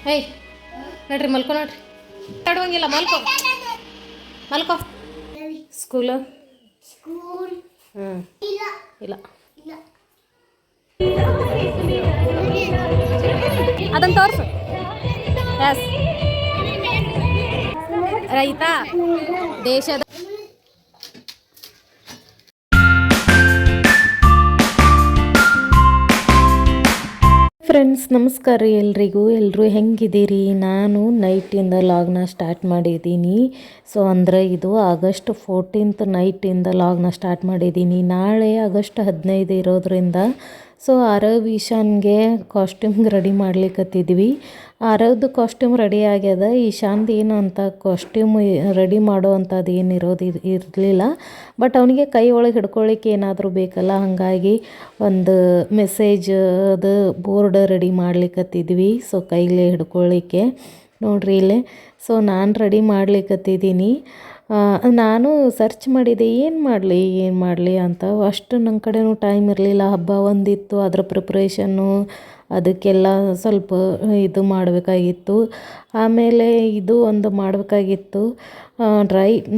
ಹೇಯ್ ನಡ್ರಿ ಮಲ್ಕೊ ನೋಡ್ರಿ ಆಡುವಂಗಿಲ್ಲ ಮಲ್ಕೊ ಮಲ್ಕೊ ಸ್ಕೂಲು ಇಲ್ಲ ಅದನ್ನು ತೋರಿಸು ಎಸ್ ರೈತ ದೇಶದ ಫ್ರೆಂಡ್ಸ್ ನಮಸ್ಕಾರ ರೀ ಎಲ್ಲರೂ ಹೆಂಗಿದ್ದೀರಿ. ನಾನು ನೈಟಿಂದ ಲಾಗ್ನ ಸ್ಟಾರ್ಟ್ ಮಾಡಿದ್ದೀನಿ. ಸೊ ಅಂದರೆ ಇದು ಆಗಸ್ಟ್ 14th ನೈಟಿಂದ ಲಾಗ್ನ ಸ್ಟಾರ್ಟ್ ಮಾಡಿದ್ದೀನಿ. ನಾಳೆ ಆಗಸ್ಟ್ 15 ಇರೋದ್ರಿಂದ ಸೊ ಆರವ್ ಈಶಾನ್ಗೆ ಕಾಸ್ಟ್ಯೂಮ್ಗೆ ರೆಡಿ ಮಾಡ್ಲಿಕ್ಕತ್ತಿದ್ವಿ. ಆರವ್ದು ಕಾಸ್ಟ್ಯೂಮ್ ರೆಡಿ ಆಗ್ಯದ. ಈಶಾನ್ದು ಏನು ಅಂತ ಕಾಸ್ಟ್ಯೂಮ್ ರೆಡಿ ಮಾಡೋ ಅಂಥದ್ದು ಏನು ಇರಲಿಲ್ಲ. ಬಟ್ ಅವನಿಗೆ ಕೈ ಒಳಗೆ ಹಿಡ್ಕೊಳ್ಳಿಕ್ಕೆ ಏನಾದರೂ ಬೇಕಲ್ಲ, ಹಾಗಾಗಿ ಒಂದು ಮೆಸೇಜದು ಬೋರ್ಡ್ ರೆಡಿ ಮಾಡ್ಲಿಕ್ಕತ್ತಿದ್ವಿ. ಸೊ ಕೈಲೇ ಹಿಡ್ಕೊಳ್ಳಿಕ್ಕೆ ನೋಡ್ರಿ ಇಲ್ಲೇ. ಸೊ ನಾನು ರೆಡಿ ಮಾಡ್ಲಿಕ್ಕತ್ತಿದ್ದೀನಿ. ನಾನು ಸರ್ಚ್ ಮಾಡಿದೆ ಏನು ಮಾಡಲಿ ಅಂತ. ಅಷ್ಟು ನನ್ನ ಕಡೆನೂ ಟೈಮ್ ಇರಲಿಲ್ಲ. ಹಬ್ಬ ಒಂದಿತ್ತು, ಅದರ ಪ್ರಿಪ್ರೇಷನ್ನು ಅದಕ್ಕೆಲ್ಲ ಸ್ವಲ್ಪ ಇದು ಮಾಡಬೇಕಾಗಿತ್ತು. ಆಮೇಲೆ ಇದು ಒಂದು ಮಾಡಬೇಕಾಗಿತ್ತು.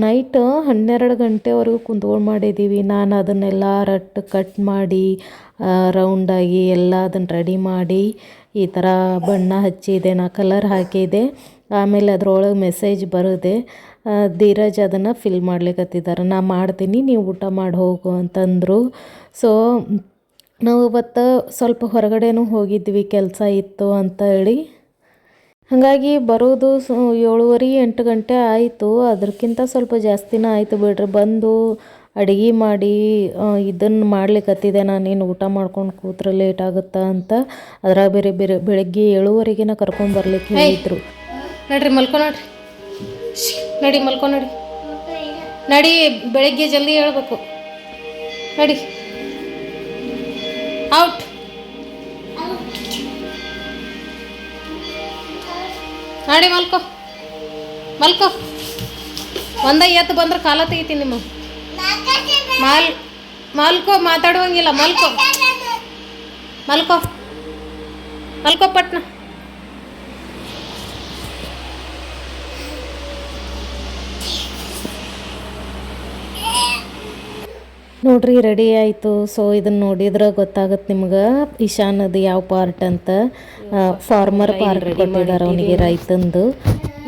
ನೈಟ್ 12 ಗಂಟೆವರೆಗೂ ಕುಂತ್ಕೊಂಡು ಮಾಡಿದ್ದೀವಿ. ನಾನು ಅದನ್ನೆಲ್ಲ ಕಟ್ ಮಾಡಿ ರೌಂಡಾಗಿ ಎಲ್ಲ ಅದನ್ನು ರೆಡಿ ಮಾಡಿ ಈ ಥರ ಬಣ್ಣ ಹಚ್ಚಿದೆ, ನಾ ಕಲರ್ ಹಾಕಿದೆ. ಆಮೇಲೆ ಅದರೊಳಗೆ ಮೆಸೇಜ್ ಬರೋದೆ. ಧೀರಜ್ ಅದನ್ನು ಫಿಲ್ ಮಾಡ್ಲಿಕ್ಕತ್ತಿದ್ದಾರೆ. ನಾ ಮಾಡ್ತೀನಿ, ನೀವು ಊಟ ಮಾಡಿ ಹೋಗು ಅಂತಂದರು. ಸೊ ನಾವು ಇವತ್ತು ಸ್ವಲ್ಪ ಹೊರಗಡೆನೂ ಹೋಗಿದ್ವಿ, ಕೆಲಸ ಇತ್ತು ಅಂತ ಹೇಳಿ. ಹಾಗಾಗಿ ಬರೋದು 7:30-8 ಗಂಟೆ ಆಯಿತು. ಅದಕ್ಕಿಂತ ಸ್ವಲ್ಪ ಜಾಸ್ತಿನೇ ಆಯಿತು ಬಿಡ್ರಿ. ಬಂದು ಅಡುಗೆ ಮಾಡಿ ಇದನ್ನು ಮಾಡ್ಲಿಕ್ಕತ್ತಿದೆ. ನಾನೇನು ಊಟ ಮಾಡ್ಕೊಂಡು ಕೂತ್ರೆ ಲೇಟ್ ಆಗುತ್ತಾ ಅಂತ. ಅದ್ರಾಗ ಬೇರೆ ಬೆಳಗ್ಗೆ 7:30ಗೆ ಕರ್ಕೊಂಬರ್ಲಿಕ್ಕೆ ಹೇಳಿದ್ರು. ನಡ್ರಿ ಮಲ್ಕೊ ನೋಡ್ರಿ, ನಡಿ ಮಲ್ಕೊ ನಡಿ ಬೆಳಗ್ಗೆ ಜಲ್ದಿ ಹೇಳ್ಬೇಕು. ನಡಿ ಔಟ್. ನಡಿ ಮಲ್ಕೊ ಒಂದ ಎತ್ತು ಬಂದ್ರೆ ಕಾಲ ತೆಗಿತೀನಿ ನಿಮ್ಮ ಮಲ್ಕೊ ಮಾತಾಡುವಂಗಿಲ್ಲ. ಮಲ್ಕೊ ಪಟ್ನ. ನೋಡ್ರಿ ರೆಡಿ ಆಯಿತು. ಸೊ ಇದನ್ನು ನೋಡಿದ್ರೆ ಗೊತ್ತಾಗುತ್ತೆ ನಿಮ್ಗೆ ಈಶಾನದು ಯಾವ ಪಾರ್ಟ್ ಅಂತ. ಫಾರ್ಮರ್ ಪಾರ್ಟ್ ಕೊಟ್ಟಿದ್ದಾರೆ ಅವನಿಗೆ, ರೈತಂದು.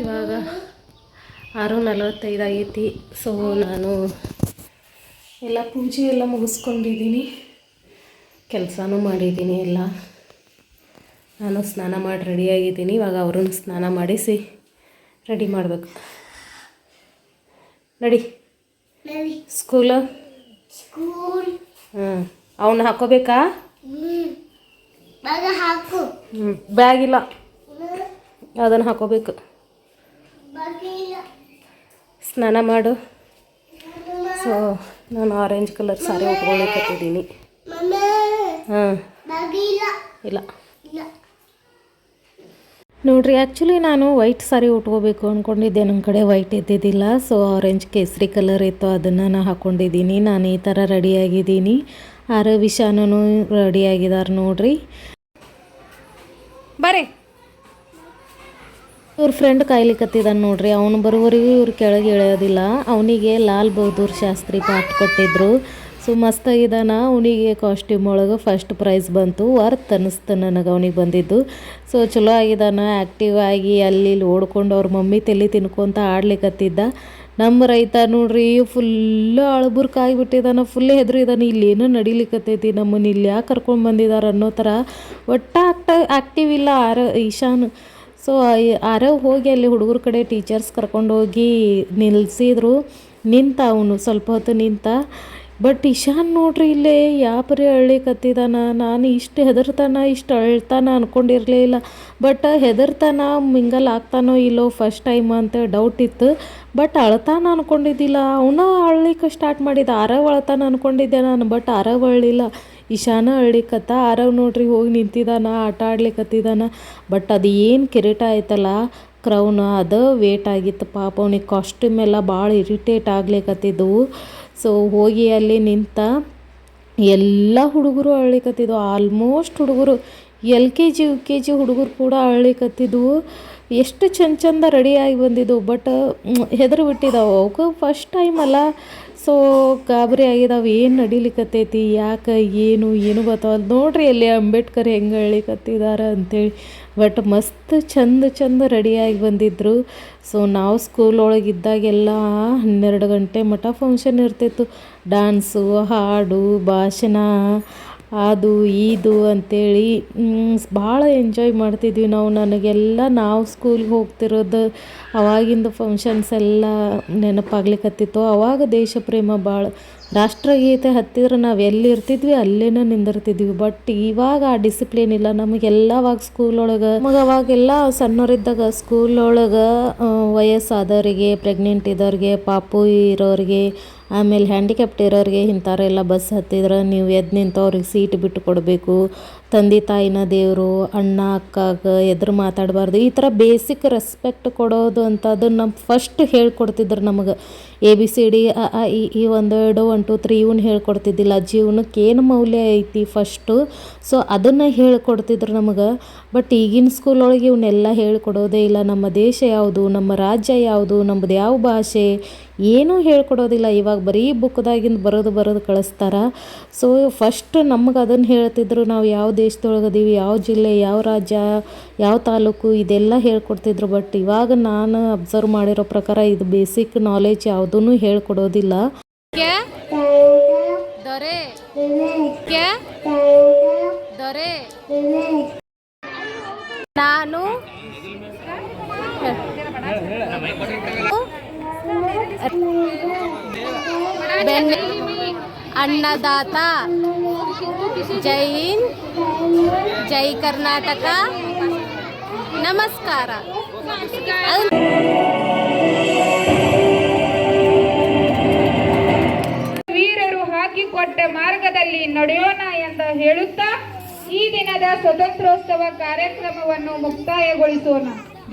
ಇವಾಗ 6:45 ಆಗೈತಿ. ಸೊ ನಾನು ಎಲ್ಲ ಪೂಜೆ ಎಲ್ಲ ಮುಗಿಸ್ಕೊಂಡಿದ್ದೀನಿ, ಕೆಲಸನೂ ಮಾಡಿದ್ದೀನಿ ಎಲ್ಲ. ನಾನು ಸ್ನಾನ ಮಾಡಿ ರೆಡಿಯಾಗಿದ್ದೀನಿ. ಇವಾಗ ಅವ್ರನ್ನ ಸ್ನಾನ ಮಾಡಿಸಿ ರೆಡಿ ಮಾಡಬೇಕು. ನಡಿ ಸ್ಕೂಲು. ಅವನ್ನ ಹಾಕೋಬೇಕಾ? ಬ್ಯಾಗ್ ಇಲ್ಲ, ಅದನ್ನು ಹಾಕೋಬೇಕು. ಸ್ನಾನ ಮಾಡು. ಸೊ ನಾನು ಆರೆಂಜ್ ಕಲರ್ ಸಾರಿ ಉಟ್ಕೊಳ್ಳಿಕ್ಕತ್ತಿದ್ದೀನಿ. ಇಲ್ಲ ನೋಡ್ರಿ, ಆ್ಯಕ್ಚುಲಿ ನಾನು ವೈಟ್ ಸಾರಿ ಉಟ್ಕೋಬೇಕು ಅಂದ್ಕೊಂಡಿದ್ದೆ. ನಮ್ಮ ಕಡೆ ವೈಟ್ ಇದ್ದಿದ್ದಿಲ್ಲ. ಸೊ ಆರೆಂಜ್ ಕೇಸರಿ ಕಲರ್ ಇತ್ತು, ಅದನ್ನು ನಾನು ಹಾಕ್ಕೊಂಡಿದ್ದೀನಿ. ನಾನು ಈ ಥರ ರೆಡಿಯಾಗಿದ್ದೀನಿ. ವಿಶಾನೂ ರೆಡಿಯಾಗಿದ್ದಾರೆ ನೋಡ್ರಿ. ಬರ್ರಿ, ಇವ್ರ ಫ್ರೆಂಡ್ ಕಾಯ್ಲಿಕ್ಕತ್ತಿದ್ದಾನೆ ನೋಡ್ರಿ. ಅವನು ಬರೋವರೆಗೂ ಇವ್ರು ಕೆಳಗೆ ಇಳಿಯೋದಿಲ್ಲ. ಅವನಿಗೆ ಲಾಲ್ ಬಹದ್ದೂರ್ ಶಾಸ್ತ್ರಿ ಪಾಠ ಕೊಟ್ಟಿದ್ರು. ಸೊ ಮಸ್ತಾಗಿದ್ದಾನ. ಅವನಿಗೆ ಕಾಸ್ಟ್ಯೂಮ್ ಒಳಗೆ ಫಸ್ಟ್ ಪ್ರೈಸ್ ಬಂತು. ವರ್ತ್ ಅನ್ನಿಸ್ತು ನನಗೆ ಅವನಿಗೆ ಬಂದಿದ್ದು. ಸೊ ಚಲೋ ಆಗಿದ್ದಾನ, ಆ್ಯಕ್ಟಿವ್ ಆಗಿ ಅಲ್ಲಿ ಓಡ್ಕೊಂಡು ಅವ್ರ ಮಮ್ಮಿ ತಲೆ ತಿನ್ಕೊತ ಆಡ್ಲಿಕ್ಕತ್ತಿದ್ದ. ನಮ್ಮ ರೈತ ನೋಡ್ರಿ ಫುಲ್ಲು ಅಳಬುರ್ಕಾಗಿಬಿಟ್ಟಿದ್ದಾನ, ಫುಲ್ ಹೆದರಿದ್ದಾನೆ. ಇಲ್ಲೇನೋ ನಡಿಲಿಕ್ಕತ್ತೈತಿ, ನಮ್ಮನ್ನು ಇಲ್ಲಿ ಯಾಕೆ ಕರ್ಕೊಂಡು ಬಂದಿದ್ದಾರೆ ಅನ್ನೋ ಥರ. ಆ್ಯಕ್ಟಿವ್ ಇಲ್ಲ ಈಶಾನ್. ಸೊ ಆರವ್ ಹೋಗಿ ಅಲ್ಲಿ ಹುಡುಗರ ಕಡೆ ಟೀಚರ್ಸ್ ಕರ್ಕೊಂಡು ಹೋಗಿ ನಿಲ್ಲಿಸಿದ್ರು. ಅವನು ಸ್ವಲ್ಪ ಹೊತ್ತು ನಿಂತ. ಬಟ್ ಇಶಾನ್ ನೋಡ್ರಿ ಇಲ್ಲೇ ಯಾಪರಿ ಅಳ್ಳಿಕತ್ತಿದಾನ. ನಾನು ಇಷ್ಟು ಇಷ್ಟು ಅಳ್ತಾನ ಅಂದ್ಕೊಂಡಿರಲಿಲ್ಲ. ಬಟ್ ಹೆದರ್ತಾನ, ಮಿಂಗಲ್ ಆಗ್ತಾನೋ ಇಲ್ಲೋ ಫಸ್ಟ್ ಟೈಮ್ ಅಂತ ಡೌಟ್ ಇತ್ತು. ಬಟ್ ಅಳ್ತಾನ ಅಂದ್ಕೊಂಡಿದ್ದಿಲ್ಲ. ಅವನ ಅಳ್ಳಿಕ್ಕೆ ಸ್ಟಾರ್ಟ್ ಮಾಡಿದ. ಆರವ್ ಅಳ್ತಾನ ಅಂದ್ಕೊಂಡಿದ್ದೆ ನಾನು, ಬಟ್ ಆರವ್ ಅಳ್ಳಿಲ್ಲ, ಇಶಾನ ಅಳ್ಳಿಕತ್ತ. ಆರವ್ ನೋಡ್ರಿ ಹೋಗಿ ನಿಂತಿದ್ದಾನ, ಆಟ ಆಡ್ಲಿಕ್ಕತ್ತಿದ್ದಾನ. ಬಟ್ ಅದು ಏನು ಕಿರೀಟ ಆಯ್ತಲ್ಲ ಕ್ರೌನ್, ಅದು ವೇಟ್ ಆಗಿತ್ತು ಪಾಪ. ಅವನಿಗೆ ಕಾಸ್ಟ್ಯೂಮ್ ಎಲ್ಲ ಭಾಳ ಇರಿಟೇಟ್ ಆಗ್ಲಿಕ್ಕತ್ತಿದ್ದವು. ಸೊ ಹೋಗಿ ಅಲ್ಲಿ ನಿಂತ. ಎಲ್ಲ ಹುಡುಗರು ಅಳ್ಳಿಕತ್ತಿದ್ವು. ಆಲ್ಮೋಸ್ಟ್ ಹುಡುಗರು LKG UKG ಹುಡುಗರು ಕೂಡ ಅಳ್ಳಿಕತ್ತಿದ್ವು. ಎಷ್ಟು ಚಂದ ರೆಡಿಯಾಗಿ ಬಂದಿದ್ದು. ಬಟ್ ಹೆದರು ಬಿಟ್ಟಿದ್ದಾವೆ. ಅವಕ್ಕೆ ಫಸ್ಟ್ ಟೈಮ್ ಅಲ್ಲ, ಸೊ ಗಾಬರಿ ಆಗಿದಾವೆ. ಏನು ನಡಿಲಿಕತ್ತೈತಿ, ಯಾಕೆ ಏನು ಗೊತ್ತಾವಲ್ಲ. ನೋಡ್ರಿ ಅಲ್ಲಿ ಅಂಬೇಡ್ಕರ್ ಹೆಂಗೆ ಅಳ್ಳಿಕತ್ತಿದ್ದಾರೆ ಅಂಥೇಳಿ. ಬಟ್ ಮಸ್ತ್ ಚಂದ ರೆಡಿಯಾಗಿ ಬಂದಿದ್ದರು. ಸೊ ನಾವು ಸ್ಕೂಲ್ ಒಳಗಿದ್ದಾಗೆಲ್ಲ 12 ಗಂಟೆ ಮಠ ಫಂಕ್ಷನ್ ಇರ್ತಿತ್ತು. ಡ್ಯಾನ್ಸು, ಹಾಡು, ಭಾಷಣ, ಅದು ಇದು ಅಂಥೇಳಿ ಭಾಳ ಎಂಜಾಯ್ ಮಾಡ್ತಿದ್ವಿ ನಾವು. ನಾವು ಸ್ಕೂಲ್ಗೆ ಹೋಗ್ತಿರೋದು ಅವಾಗಿಂದ ಫಂಕ್ಷನ್ಸ್ ಎಲ್ಲ ನೆನಪಾಗ್ಲಿಕತ್ತಿತ್ತು. ಅವಾಗ ದೇಶ ಪ್ರೇಮ ಭಾಳ. ರಾಷ್ಟ್ರಗೀತೆ ಹತ್ತಿದ್ರೆ ನಾವು ಎಲ್ಲಿರ್ತಿದ್ವಿ ಅಲ್ಲೇನೇ ನಿಂದಿರ್ತಿದ್ವಿ. ಬಟ್ ಇವಾಗ ಆ ಡಿಸಿಪ್ಲಿನ್ ಇಲ್ಲ ನಮಗೆಲ್ಲ. ಅವಾಗ ಸ್ಕೂಲ್ ಒಳಗೆ ಅವಾಗೆಲ್ಲ ಸಣ್ಣವರಿದ್ದಾಗ ಸ್ಕೂಲ್ ಒಳಗೆ ವಯಸ್ಸಾದವರಿಗೆ, ಪ್ರೆಗ್ನೆಂಟ್ ಇದ್ದವ್ರಿಗೆ, ಪಾಪು ಇರೋರಿಗೆ, ಆಮೇಲೆ ಹ್ಯಾಂಡಿಕ್ಯಾಪ್ಟ್ ಇರೋರಿಗೆ ಇಂಥವ್ರೆಲ್ಲ ಬಸ್ ಹತ್ತಿದ್ರೆ ನೀವು ಎದ್ದು ನಿಂತು ಅವ್ರಿಗೆ ಸೀಟ್ ಬಿಟ್ಟು ಕೊಡಬೇಕು. ತಂದೆ ತಾಯಿನ ದೇವರು, ಅಣ್ಣ ಅಕ್ಕಾಗ ಎದುರು ಮಾತಾಡಬಾರ್ದು. ಈ ಥರ ಬೇಸಿಕ್ ರೆಸ್ಪೆಕ್ಟ್ ಕೊಡೋದು ಅಂತ ಅದನ್ನು ಫಸ್ಟ್ ಹೇಳ್ಕೊಡ್ತಿದ್ರು ನಮಗೆ. ABCD ಅ ಆ ಇ ಈ 1 2 1 2 3 ಇವನ್ನ ಹೇಳ್ಕೊಡ್ತಿದ್ದಿಲ್ಲ. ಜೀವನಕ್ಕೆ ಏನು ಮೌಲ್ಯ ಐತಿ ಫಸ್ಟು, ಸೊ ಅದನ್ನು ಹೇಳ್ಕೊಡ್ತಿದ್ರು ನಮಗೆ. ಬಟ್ ಈಗಿನ ಸ್ಕೂಲ್ ಒಳಗೆ ಇವನ್ನೆಲ್ಲ ಹೇಳ್ಕೊಡೋದೇ ಇಲ್ಲ. ನಮ್ಮ ದೇಶ ಯಾವುದು, ನಮ್ಮ ರಾಜ್ಯ ಯಾವುದು, ನಮ್ಮದು ಯಾವ ಭಾಷೆ, ಏನೂ ಹೇಳ್ಕೊಡೋದಿಲ್ಲ. ಇವಾಗ ಬರೀ ಬುಕ್ದಾಗಿಂದ ಬರೋದು ಕಳಿಸ್ತಾರೆ. ಸೊ ಫಸ್ಟ್ ನಮಗೆ ಅದನ್ನು ಹೇಳ್ತಿದ್ರು. ನಾವು ಯಾವ ದೇಶದೊಳಗದೀವಿ, ಯಾವ ಜಿಲ್ಲೆ, ಯಾವ ರಾಜ್ಯ, ಯಾವ ತಾಲೂಕು, ಇದೆಲ್ಲ ಹೇಳ್ಕೊಡ್ತಿದ್ರು. ಬಟ್ ಇವಾಗ ನಾನು ಅಬ್ಸರ್ವ್ ಮಾಡಿರೋ ಪ್ರಕಾರ ಇದು ಬೇಸಿಕ್ ನಾಲೆಜ್ ಯಾವುದೂ ಹೇಳ್ಕೊಡೋದಿಲ್ಲ. ನಾನು ಅನ್ನದಾತ, ಜೈ ಹಿಂದ್, ಜೈ ಕರ್ನಾಟಕ, ನಮಸ್ಕಾರ. ವೀರರು ಹಾಕಿಕೊಟ್ಟ ಮಾರ್ಗದಲ್ಲಿ ನಡೆಯೋಣ ಎಂದು ಹೇಳುತ್ತಾ ಈ ದಿನದ ಸ್ವತಂತ್ರೋತ್ಸವ ಕಾರ್ಯಕ್ರಮವನ್ನು ಮುಕ್ತಾಯಗೊಳಿಸೋಣ.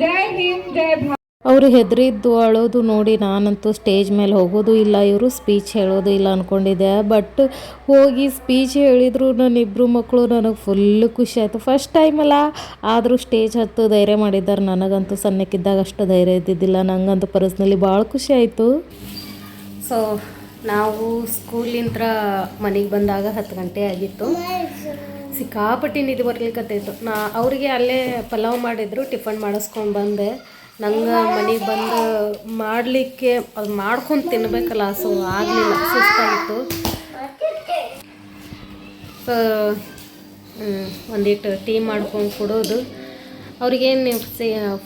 ಜೈ ಭೀಮ್, ಜೈ ಭಾರತ್. ಅವರು ಹೆದರಿದ್ದು ಅಳೋದು ನೋಡಿ ನಾನಂತೂ ಸ್ಟೇಜ್ ಮೇಲೆ ಹೋಗೋದು ಇಲ್ಲ, ಇವರು ಸ್ಪೀಚ್ ಹೇಳೋದು ಇಲ್ಲ ಅಂದ್ಕೊಂಡಿದ್ದೆ. ಬಟ್ ಹೋಗಿ ಸ್ಪೀಚ್ ಹೇಳಿದ್ರು ನನ್ನಿಬ್ಬರು ಮಕ್ಕಳು. ನನಗೆ ಫುಲ್ಲು ಖುಷಿ ಆಯಿತು. ಫಸ್ಟ್ ಟೈಮಲ್ಲ, ಆದರೂ ಸ್ಟೇಜ್ ಹತ್ತು ಧೈರ್ಯ ಮಾಡಿದ್ದಾರೆ. ನನಗಂತೂ ಸಣ್ಣಕ್ಕಿದ್ದಾಗ ಅಷ್ಟು ಧೈರ್ಯ ಇದ್ದಿದ್ದಿಲ್ಲ. ನನಗಂತೂ ಪರ್ಸ್ನಲಿ ಭಾಳ ಖುಷಿ ಆಯಿತು. ಸೊ ನಾವು ಸ್ಕೂಲಿಂದ ಮನೆಗೆ ಬಂದಾಗ 10 ಗಂಟೆ ಆಗಿತ್ತು. ಸಿಕ್ಕಾಪಟ್ಟಿ ನಿದ್ದೆ ಬರ್ಲಿಕ್ಕತ್ತಿತ್ತು. ಅವರಿಗೆ ಅಲ್ಲೇ ಪಲಾವ್ ಮಾಡಿದ್ರು, ಟಿಫನ್ ಮಾಡಿಸ್ಕೊಂಡು ಬಂದೆ. ನಂಗೆ ಮನೆಗೆ ಬಂದು ಮಾಡಲಿಕ್ಕೆ ಅದು ಮಾಡ್ಕೊಂಡು ತಿನ್ನಬೇಕಲ್ಲ, ಸೊ ಆಗಲಿಲ್ಲ, ಸುಸ್ತಾಯಿತು. ಸೊ ಒಂದಿಟ್ಟು ಟೀ ಮಾಡ್ಕೊಂಡು ಕೊಡೋದು. ಅವ್ರಿಗೇನು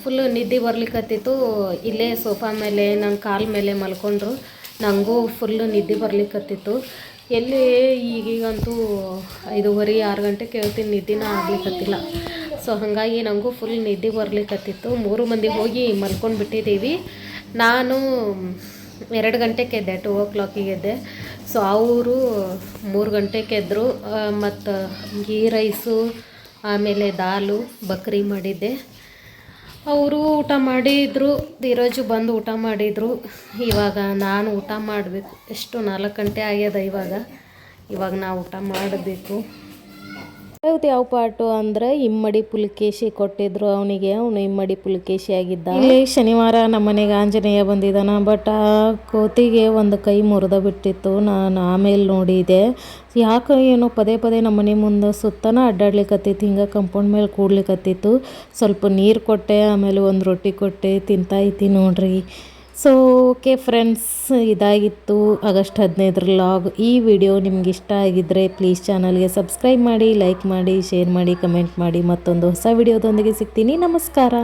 ಫುಲ್ಲು ನಿದ್ದೆ ಬರ್ಲಿಕ್ಕತ್ತಿತ್ತು. ಇಲ್ಲೇ ಸೋಫಾ ಮೇಲೆ ನನ್ನ ಕಾಲ ಮೇಲೆ ಮಲ್ಕೊಂಡ್ರು. ನನಗೂ ಫುಲ್ಲು ನಿದ್ದೆ ಬರ್ಲಿಕ್ಕತ್ತಿತ್ತು. ಎಲ್ಲಿ ಈಗೀಗಂತೂ 5:30 6 ಗಂಟೆ ಕೇಳ್ತೀನಿ, ನಿದ್ದೆನ ಆಗ್ಲಿಕ್ಕತ್ತಿಲ್ಲ. ಸೊ ಹಾಗಾಗಿ ನನಗೂ ಫುಲ್ ನಿದ್ದೆ ಬರ್ಲಿಕ್ಕತ್ತಿತ್ತು. 3 ಮಂದಿ ಹೋಗಿ ಮಲ್ಕೊಂಡು ಬಿಟ್ಟಿದ್ದೀವಿ. ನಾನು 2 ಗಂಟೆಗೆ ಎದ್ದೆ, 2 o'clock ಎದ್ದೆ. ಸೊ ಅವರು 3 ಗಂಟೆಗೆ ಎದ್ದರು. ಮತ್ತು ಗೀ ರೈಸು, ಆಮೇಲೆ ದಾಲು ಬಕ್ರಿ ಮಾಡಿದ್ದೆ. ಅವರು ಊಟ ಮಾಡಿದರು. ಧೀರಜು ಬಂದು ಊಟ ಮಾಡಿದರು. ಇವಾಗ ನಾನು ಊಟ ಮಾಡಬೇಕು. ಎಷ್ಟು 4 ಗಂಟೆ ಆಗ್ಯದ ಇವಾಗ ನಾವು ಊಟ ಮಾಡಬೇಕು. ಇದು ಯಾವ ಪಾಟು ಅಂದರೆ ಇಮ್ಮಡಿ ಪುಲಿಕೇಶಿ ಕೊಟ್ಟಿದ್ರು ಅವನಿಗೆ. ಅವನು ಇಮ್ಮಡಿ ಪುಲಿಕೇಶಿ ಆಗಿದ್ದ. ಇಲ್ಲಿ ಶನಿವಾರ ನಮ್ಮ ಮನೆಗೆ ಆಂಜನೇಯ ಬಂದಿದ್ದಾನ. ಬಟ್ ಆ ಕೋತಿಗೆ ಒಂದು ಕೈ ಮುರಿದ ಬಿಟ್ಟಿತ್ತು. ನಾನು ಆಮೇಲೆ ನೋಡಿದೆ. ಯಾಕೆ ಏನೋ ಪದೇ ನಮ್ಮ ಮನೆ ಮುಂದೆ ಸುತ್ತನ ಅಡ್ಡಾಡ್ಲಿಕ್ಕತ್ತಿತ್ತು. ಹಿಂಗೆ ಕಂಪೌಂಡ್ ಮೇಲೆ ಕೂಡ್ಲಿಕ್ಕತ್ತಿತ್ತು. ಸ್ವಲ್ಪ ನೀರು ಕೊಟ್ಟೆ, ಆಮೇಲೆ ಒಂದು ರೊಟ್ಟಿ ಕೊಟ್ಟೆ, ತಿಂತಾಯಿತಿ ನೋಡ್ರಿ. ಸೊ ಓಕೆ ಫ್ರೆಂಡ್ಸ್, ಇದಾಗಿತ್ತು ಆಗಸ್ಟ್ 15 ವ್ಲಾಗ್. ಈ ವಿಡಿಯೋ ನಿಮ್ಗೆ ಇಷ್ಟ ಆಗಿದ್ದರೆ ಪ್ಲೀಸ್ ಚಾನಲ್ಗೆ ಸಬ್ಸ್ಕ್ರೈಬ್ ಮಾಡಿ, ಲೈಕ್ ಮಾಡಿ, ಶೇರ್ ಮಾಡಿ, ಕಮೆಂಟ್ ಮಾಡಿ. ಮತ್ತೊಂದು ಹೊಸ ವಿಡಿಯೋದೊಂದಿಗೆ ಸಿಗ್ತೀನಿ. ನಮಸ್ಕಾರ.